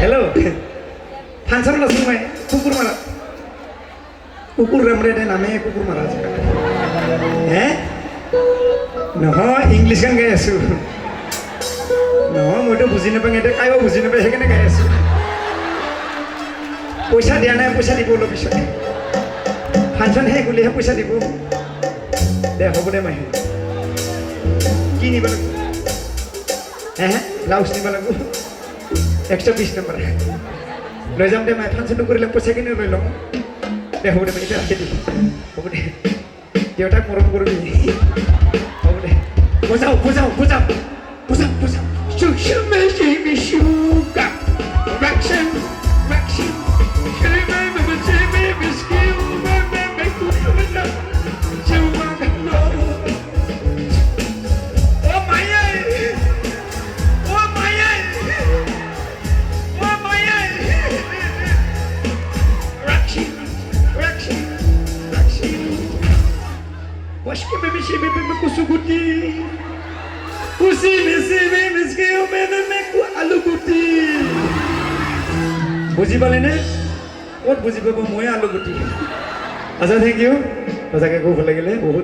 Hello. Hansar langsung main. Kukur marah. Kukur remrede namanya kukur marah. Nah, English kan gaya su. Nah, mau tu buzi napa ngede, kayu buzi napa hekene gaya su. Puisa dia na puisa di bolo bisa. Hansar he kuliah puisa di bolo. Deh, hobo deh main. Kini balagu. Laos ni balagu. 120 number. Lo jam deh main Hansar tu kurilah puisa kini lo long. Deh, hobo deh main itu akhir di. Hobo deh. Dia tak murung kuru ni. Push out. Shoot me, sugar. Reaction. বুজি পালে নে ক'ত বুজি পাব মই আলু গুটি আচ্ছা থেংক ইউ সঁচাকৈ খুব ভাল লাগিলে বহুত